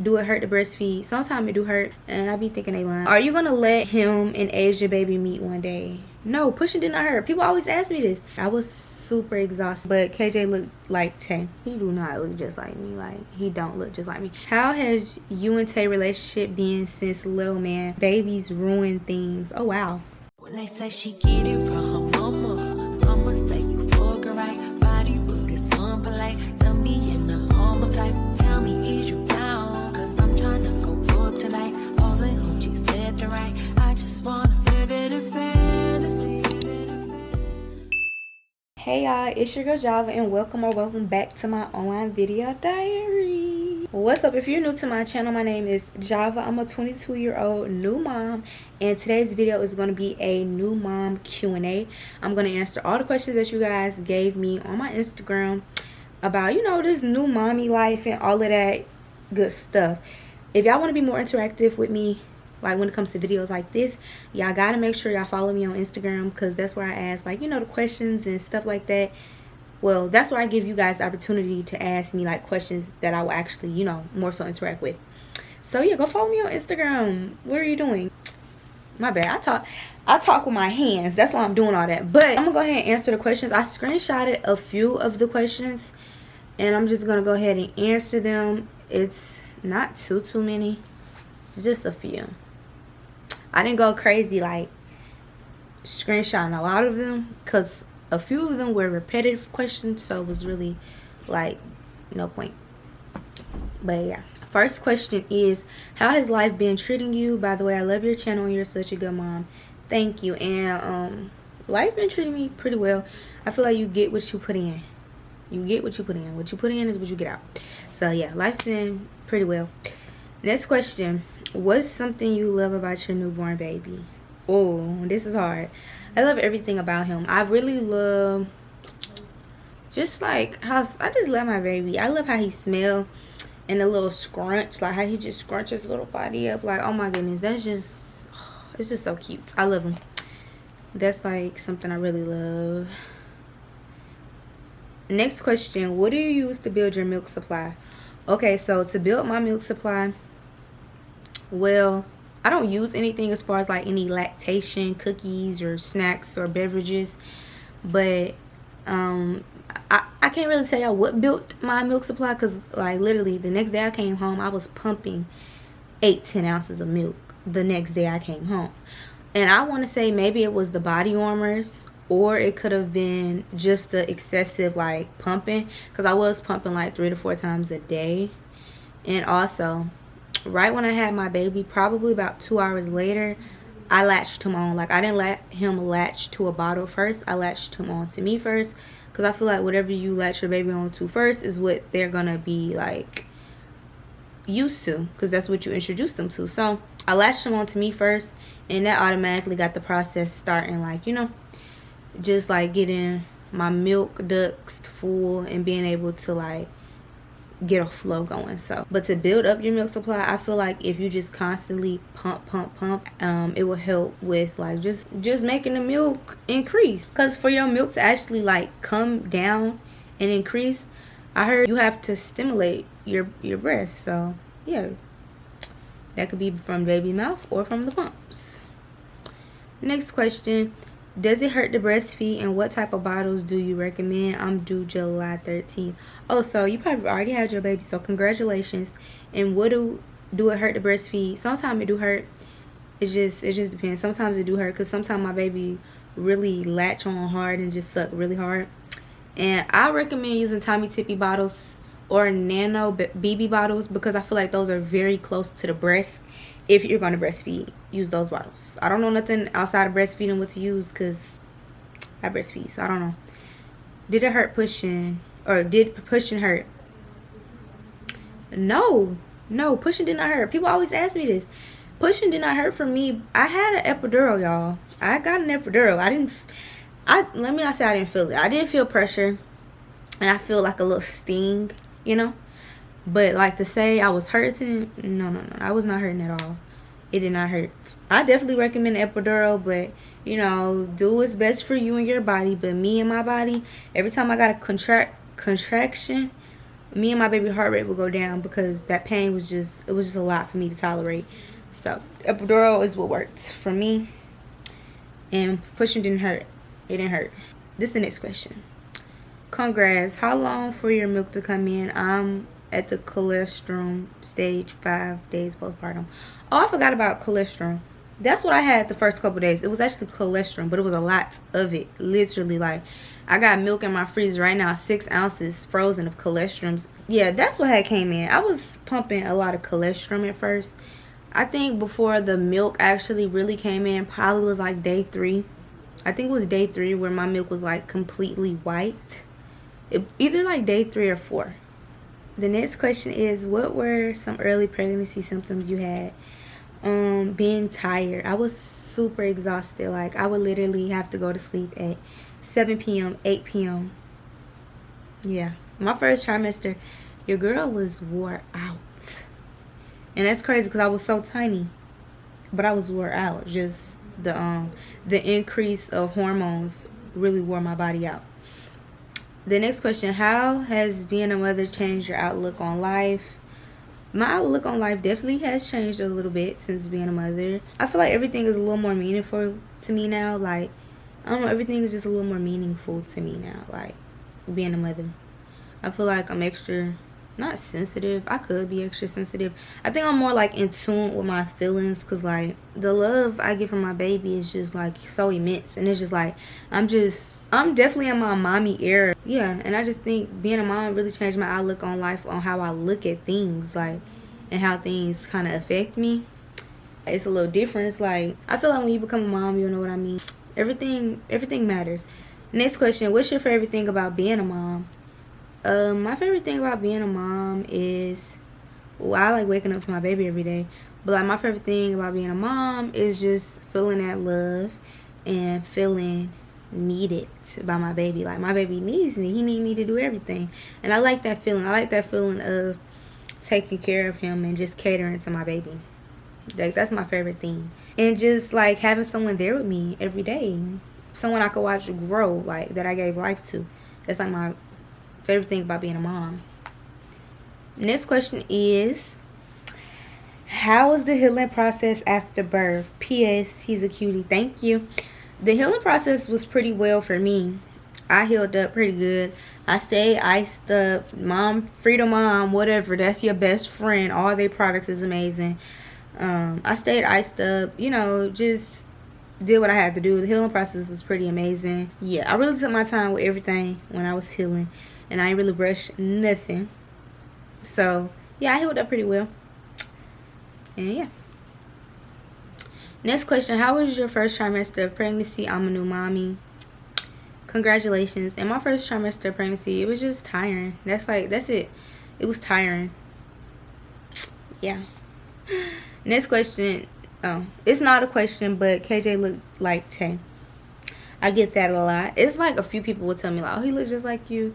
do it hurt to breastfeed? Sometimes it do hurt, and I be thinking they lying. Are you gonna let him and Asia baby meet one day? No, pushing did not hurt. People always ask me this. I was super exhausted, but KJ looked like Tay. He do not look just like me. Like, he don't look just like me. How has you and Tay relationship been since little man? Babies ruin things. Oh wow. When they say she get it from her mama say you fuck her right. Body rude is unpolite. Tell me in the humble type. Tell me is you down? Cause I'm trying to go up tonight. Balls and hoochies left and right. I just wanna live in a fantasy. Hey y'all, it's your girl Java and welcome back to my online video diary. What's up? If you're new to my channel, my name is Java. I'm a 22-year-old new mom, and today's video is going to be a new mom Q&A. I'm going to answer all the questions that you guys gave me on my Instagram about, you know, this new mommy life and all of that good stuff. If y'all want to be more interactive with me, like when it comes to videos like this, y'all gotta make sure y'all follow me on Instagram, because that's where I ask, like, you know, the questions and stuff like that. Well, that's where I give you guys the opportunity to ask me like questions that I will actually, you know, more so interact with. So yeah, go follow me on Instagram. What are you doing? My bad. I talk with my hands. That's why I'm doing all that. But I'm gonna go ahead and answer the questions. I screenshotted a few of the questions, and I'm just gonna go ahead and answer them. It's not too many. It's just a few. I didn't go crazy like screenshotting a lot of them, because a few of them were repetitive questions, so it was really like no point. But yeah, first question is, how has life been treating you? By the way, I love your channel and you're such a good mom. Thank you. And life been treating me pretty well. I feel like you get what you put in. You get what you put in. What you put in is what you get out. So yeah, life's been pretty well. Next question. What's something you love about your newborn baby? Oh, this is hard. I love everything about him. I really love just like how I just love my baby. I love how he smells and the little scrunch, like how he just scrunches his little body up. Like, oh my goodness, that's just, it's just so cute. I love him. That's like something I really love. Next question. What do you use to build your milk supply? Okay, so to build my milk supply, well, I don't use anything as far as like any lactation cookies or snacks or beverages, but I can't really tell y'all what built my milk supply, because like literally the next day I came home, I was pumping 8-10 ounces of milk the next day I came home. And I want to say maybe it was the body warmers, or it could have been just the excessive like pumping, because I was pumping like 3 to 4 times a day. And also, right when I had my baby, probably about 2 hours later, I latched him on. Like, I didn't let him latch to a bottle first. I latched him on to me first, because I feel like whatever you latch your baby on to first is what they're gonna be like used to, because that's what you introduce them to. So I latched him on to me first, and that automatically got the process starting, like, you know, just like getting my milk ducts full and being able to like get a flow going. So, but to build up your milk supply, I feel like if you just constantly pump, it will help with like just making the milk increase. Because for your milk to actually like come down and increase, I heard you have to stimulate your breast. So yeah, that could be from baby mouth or from the pumps. Next question. Does it hurt to breastfeed, and what type of bottles do you recommend? I'm due July 13th. Oh, so you probably already had your baby, so congratulations. And what do it hurt to breastfeed? Sometimes it do hurt. It just depends. Sometimes it do hurt, because sometimes my baby really latch on hard and just suck really hard. And I recommend using Tommy Tippy bottles or nano BB bottles, because I feel like those are very close to the breast. If you're going to breastfeed, use those bottles. I don't know nothing outside of breastfeeding what to use, because I breastfeed, so I don't know. Did it hurt pushing, or did pushing hurt? No, pushing did not hurt. People always ask me this. Pushing did not hurt for me. I had an epidural, y'all. I got an epidural. Let me not say I didn't feel it. I didn't feel pressure, and I feel like a little sting, you know. But like to say I was hurting, no, I was not hurting at all. It did not hurt. I definitely recommend epidural, but you know, do what's best for you and your body. But me and my body, every time I got a contraction, me and my baby heart rate would go down because that pain was just, it was just a lot for me to tolerate. So epidural is what worked for me, and pushing didn't hurt. It didn't hurt. This is the next question. Congrats. How long for your milk to come in? I'm at the cholesterol stage, 5 days postpartum. Oh, I forgot about cholesterol. That's what I had the first couple days. It was actually cholesterol, but it was a lot of it. Literally, like, I got milk in my freezer right now, 6 ounces frozen of cholesterol. Yeah, that's what had came in. I was pumping a lot of cholesterol at first. I think before the milk actually really came in, probably was like day 3. I think it was day 3 where my milk was like completely white. Either like day 3 or 4. The next question is, what were some early pregnancy symptoms you had? Being tired. I was super exhausted. Like, I would literally have to go to sleep at 7 p.m., 8 p.m. Yeah. My first trimester, your girl was wore out. And that's crazy because I was so tiny. But I was wore out. Just the increase of hormones really wore my body out. The next question, how has being a mother changed your outlook on life? My outlook on life definitely has changed a little bit since being a mother. I feel like everything is a little more meaningful to me now. Like, I don't know, everything is just a little more meaningful to me now, like, being a mother. I feel like I'm extra, not sensitive. I could be extra sensitive. I think I'm more, like, in tune with my feelings because, like, the love I get from my baby is just, like, so immense. And it's just, like, I'm definitely in my mommy era. Yeah, and I just think being a mom really changed my outlook on life, on how I look at things, like, and how things kind of affect me. It's a little different. It's like, I feel like when you become a mom, you know what I mean? Everything matters. Next question, what's your favorite thing about being a mom? My favorite thing about being a mom is, well, I like waking up to my baby every day. But, like, my favorite thing about being a mom is just feeling that love and feeling needed by my baby. Like, my baby needs me. He needs me to do everything. And I like that feeling. I like that feeling of taking care of him and just catering to my baby. Like, that's my favorite thing. And just, like, having someone there with me every day. Someone I could watch grow, like, that I gave life to. That's, like, my favorite thing about being a mom. Next question is, how was the healing process after birth? P.S. He's a cutie. Thank you. The healing process was pretty well for me. I healed up pretty good. I stayed iced up. Mom, Freedom Mom, whatever. That's your best friend. All their products is amazing. I stayed iced up. You know, just did what I had to do. The healing process was pretty amazing. Yeah, I really took my time with everything when I was healing. And I ain't really brushed nothing. So, yeah, I healed up pretty well. And, yeah. Next question, how was your first trimester of pregnancy? I'm a new mommy. Congratulations. In my first trimester of pregnancy, it was just tiring. That's it. It was tiring. Yeah. Next question. Oh, it's not a question, but KJ looked like Tay. I get that a lot. It's like a few people will tell me, like, oh, he looks just like you.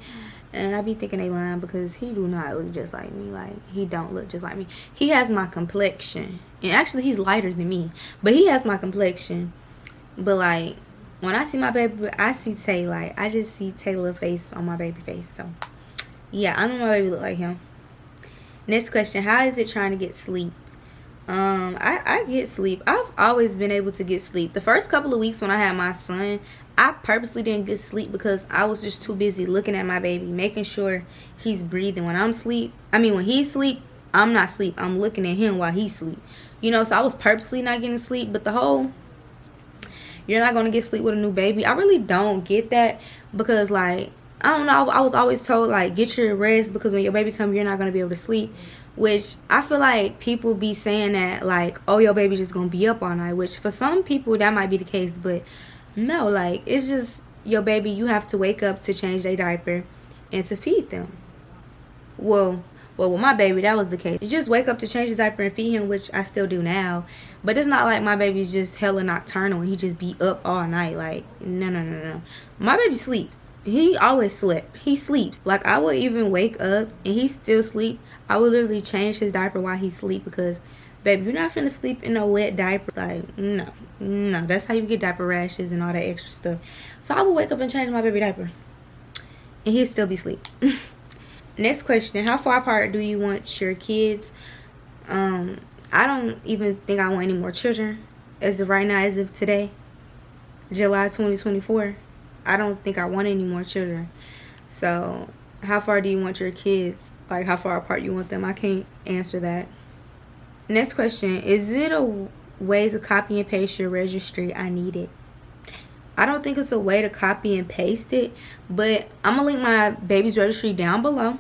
And I be thinking they lying because he do not look just like me. Like, he don't look just like me. He has my complexion. And actually, he's lighter than me. But he has my complexion. But, like, when I see my baby, I see Tay. Like, I just see Taylor's face on my baby face. So, yeah, I know my baby look like him. Next question, how is it trying to get sleep? I get sleep. I've always been able to get sleep. The first couple of weeks when I had my son, I purposely didn't get sleep because I was just too busy looking at my baby, making sure he's breathing. When he's asleep, I'm not asleep. I'm looking at him while he's asleep. You know, so I was purposely not getting sleep. But the whole, you're not going to get sleep with a new baby, I really don't get that because, like, I don't know. I was always told, like, get your rest because when your baby comes, you're not going to be able to sleep. Which I feel like people be saying that, like, oh, your baby just going to be up all night. Which for some people, that might be the case. But no, like, it's just your baby. You have to wake up to change their diaper and to feed them. Well, with my baby, that was the case. You just wake up to change his diaper and feed him, which I still do now. But it's not like my baby's just hella nocturnal and he just be up all night. Like, no. My baby sleep. He always slept. He sleeps. Like, I would even wake up and he still sleep. I would literally change his diaper while he sleep because, baby, you're not finna sleep in a wet diaper. Like, no. That's how you get diaper rashes and all that extra stuff. So I would wake up and change my baby diaper. And he'd still be asleep. Next question, how far apart do you want your kids? I don't even think I want any more children as of right now, as of today, July 2024. I don't think I want any more children. So how far do you want your kids? Like, how far apart you want them? I can't answer that. Next question, is it a way to copy and paste your registry? I need it. I don't think it's a way to copy and paste it, but I'm gonna link my baby's registry down below.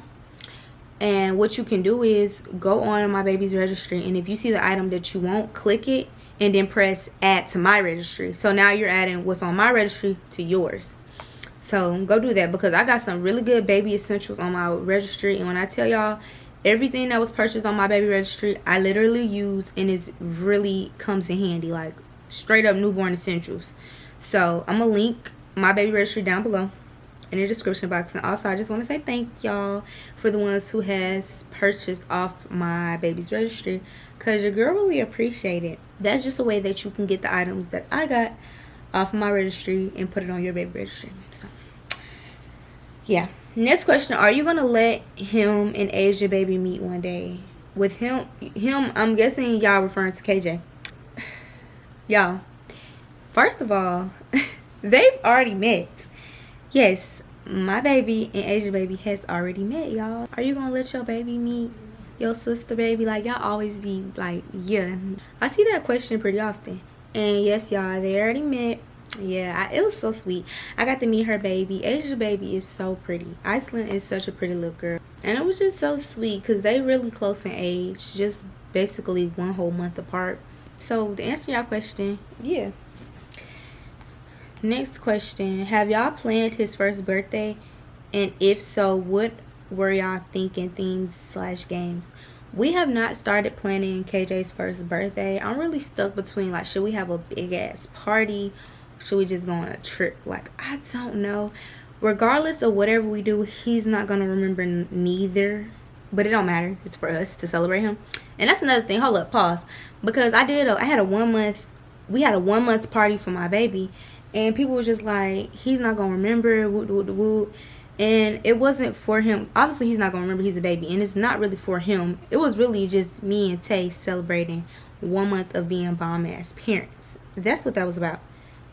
And what you can do is go on my baby's registry, and if you see the item that you want, click it and then press add to my registry. So now you're adding what's on my registry to yours. So go do that, because I got some really good baby essentials on my registry, and when I tell y'all, everything that was purchased on my baby registry I literally use, and it really comes in handy, like straight up newborn essentials. So I'm gonna link my baby registry down below in the description box. And also, I just want to say thank y'all for the ones who has purchased off my baby's registry, because your girl really appreciate it. That's just a way that you can get the items that I got off my registry and put it on your baby registry. So yeah. Next question, are you gonna let him and Asia baby meet one day? With him, I'm guessing y'all referring to KJ. Y'all, first of all, they've already met. Yes, my baby and Asia baby has already met, y'all. Are you gonna let your baby meet your sister baby? Like, y'all always be like, yeah. I see that question pretty often. And yes, y'all, they already met. Yeah, it was so sweet. I got to meet her baby. Asia's baby is so pretty. Iceland is such a pretty little girl. And it was just so sweet because they really close in age. Just basically 1 whole month apart. So to answer y'all question, yeah. Next question, have y'all planned his first birthday? And if so, what were y'all thinking, themes/games? We have not started planning KJ's first birthday. I'm really stuck between, like, should we have a big ass party? Should we just go on a trip? Like, I don't know. Regardless of whatever we do, he's not gonna remember neither. But it don't matter. It's for us to celebrate him. And that's another thing. Hold up, pause. Because I had a 1 month. We had a 1 month party for my baby, and people were just like, he's not gonna remember. Woo, woo, woo. And it wasn't for him. Obviously, he's not gonna remember he's a baby, and it's not really for him. It was really just me and Tay celebrating 1 month of being bomb ass parents. That's what that was about.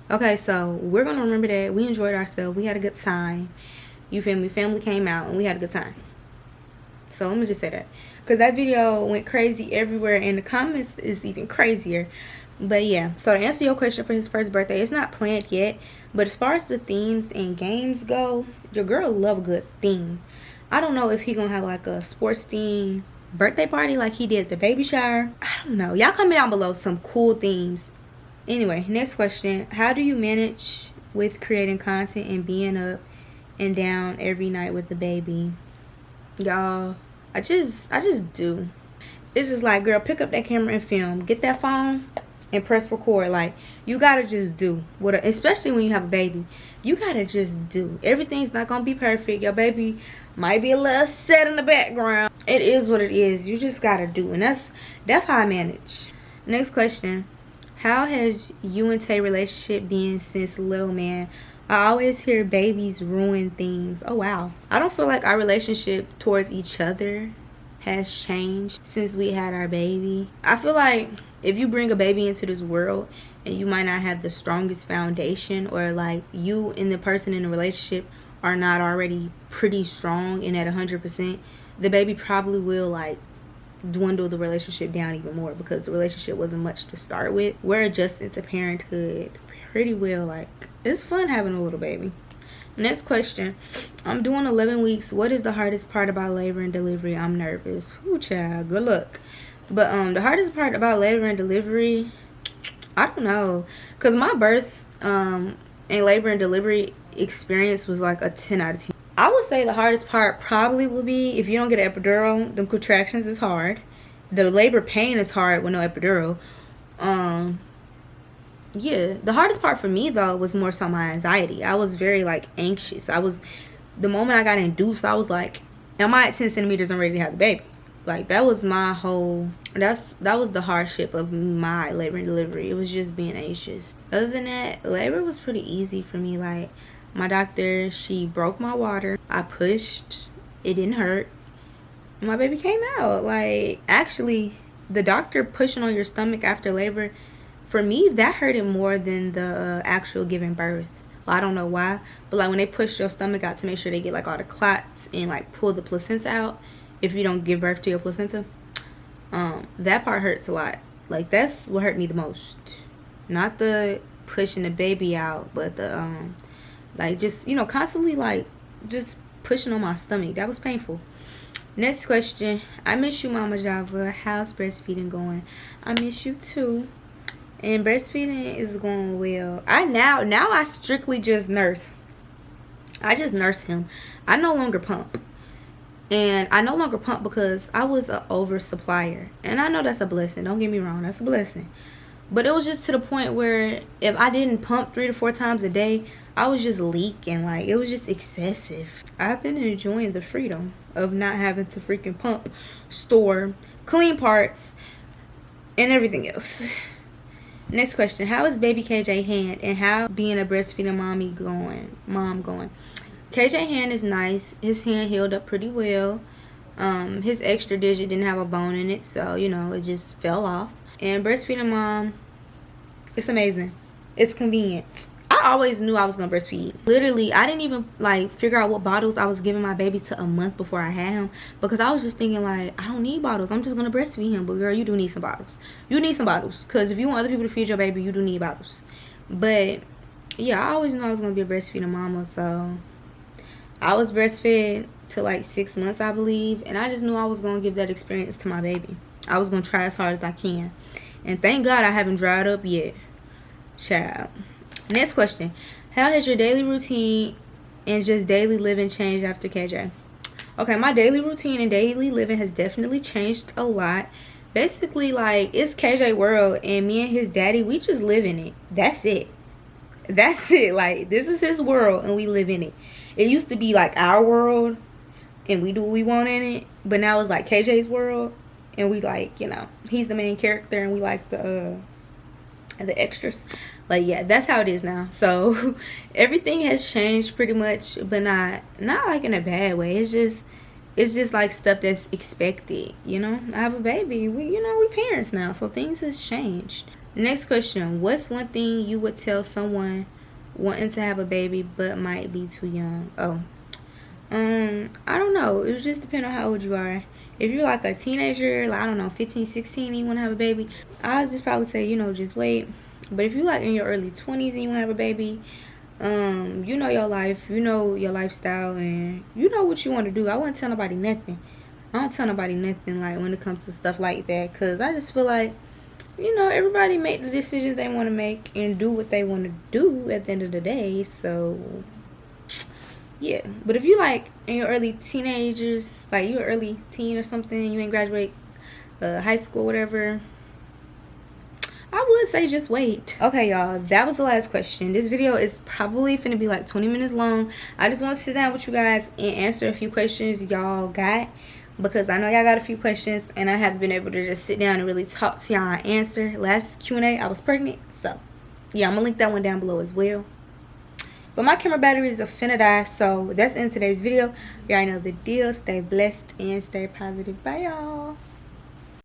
Okay, so we're gonna remember that. We enjoyed ourselves. We had a good time. You feel me? Family came out and we had a good time. So let me just say that, because that video went crazy everywhere, and the comments is even crazier. But yeah, so to answer your question for his first birthday, it's not planned yet. But as far as the themes and games go, your girl love a good theme. I don't know if he gonna have like a sports theme birthday party like he did at the baby shower. I don't know. Y'all comment down below some cool themes. Anyway, next question. How do you manage with creating content and being up and down every night with the baby? Y'all, I just do. It's just like, girl, pick up that camera and film. Get that phone and press record. Like, you gotta just do what, especially when you have a baby. You gotta just do. Everything's not gonna be perfect. Your baby might be a little upset in the background. It is what it is. You just gotta do. And that's how I manage. Next question. How has you and Tay relationship been since little man? I always hear babies ruin things. Oh wow. I don't feel like our relationship towards each other has changed since we had our baby. I feel like if you bring a baby into this world and you might not have the strongest foundation, or like you and the person in the relationship are not already pretty strong and at 100%, the baby probably will like dwindle the relationship down even more, because the relationship wasn't much to start with. We're adjusting to parenthood pretty well. Like, it's fun having a little baby. Next question. I'm doing 11 weeks. What is the hardest part about labor and delivery? I'm nervous. Ooh, child, good luck. But the hardest part about labor and delivery, I don't know, because my birth and labor and delivery experience was like a 10 out of 10. I would say the hardest part probably will be if you don't get an epidural. Them contractions is hard. The labor pain is hard with no epidural. Yeah, the hardest part for me though was more so my anxiety. I was very like anxious. The moment I got induced, I was like, am I at 10 centimeters and ready to have the baby? Like, that was my whole, that was the hardship of my labor and delivery. It was just being anxious. Other than that, labor was pretty easy for me. Like, my doctor, she broke my water. I pushed It didn't hurt. And my baby came out. Like, actually, the doctor pushing on your stomach after labor, for me, that hurted more than the actual giving birth. Well, I don't know why, but like when they push your stomach out to make sure they get like all the clots and like pull the placenta out, if you don't give birth to your placenta, that part hurts a lot. Like, that's what hurt me the most. Not the pushing the baby out, but the like, just, you know, constantly like just pushing on my stomach. That was painful. Next question. I miss you, Mama Java. How's breastfeeding going? I miss you too. And breastfeeding is going well. Now I strictly just nurse. I just nurse him. I no longer pump. And I no longer pump because I was an oversupplier. And I know that's a blessing. Don't get me wrong. That's a blessing. But it was just to the point where if I didn't pump 3 to 4 times a day, I was just leaking. Like, it was just excessive. I've been enjoying the freedom of not having to freaking pump, store, clean parts, and everything else. Next question. How is baby KJ hand and how being a breastfeeding mom going? KJ hand is nice. His hand healed up pretty well. His extra digit didn't have a bone in it, so, you know, it just fell off. And breastfeeding mom, it's amazing. It's convenient. I always knew I was gonna breastfeed. Literally, I didn't even like figure out what bottles I was giving my baby to a month before I had him, because I was just thinking like, I don't need bottles. I'm just gonna breastfeed him. But girl, you do need some bottles. You need some bottles, because if you want other people to feed your baby, you do need bottles. But yeah, I always knew I was gonna be a breastfeeding mama, so I was breastfed to like 6 months, I believe, and I just knew I was gonna give that experience to my baby. I was gonna try as hard as I can, and thank God I haven't dried up yet, child. Next question. How has your daily routine and just daily living changed after KJ? Okay, my daily routine and daily living has definitely changed a lot. Basically, like, it's KJ world, and me and his daddy, we just live in it. That's it. That's it. Like, this is his world, and we live in it. It used to be, like, our world, and we do what we want in it. But now it's, like, KJ's world, and we, like, you know, he's the main character, and we like the extras. Like, yeah, that's how it is now. So everything has changed pretty much, but not like in a bad way. It's just like stuff that's expected, you know. I have a baby. We parents now, so things has changed. Next question. What's one thing you would tell someone wanting to have a baby but might be too young? I don't know. It would just depend on how old you are. If you're like a teenager, like, I don't know, 15, 16, and you want to have a baby, I'd just probably say, you know, just wait. But if you're like in your early 20s and you want to have a baby, you know your life, you know your lifestyle, and you know what you want to do. I wouldn't tell nobody nothing. I don't tell nobody nothing, like, when it comes to stuff like that, because I just feel like, you know, everybody make the decisions they want to make and do what they want to do at the end of the day. So yeah, but if you like in your early teenagers, like you're early teen or something, you ain't graduate high school, whatever, I would say just wait. Okay, y'all, that was the last question. This video is probably finna be like 20 minutes long. I just want to sit down with you guys and answer a few questions y'all got, because I know y'all got a few questions and I haven't been able to just sit down and really talk to y'all and answer. Last Q&A, I was pregnant, so yeah, I'm gonna link that one down below as well. But my camera batteries are finna die, so that's in today's video. You already know the deal. Stay blessed and stay positive. Bye, y'all.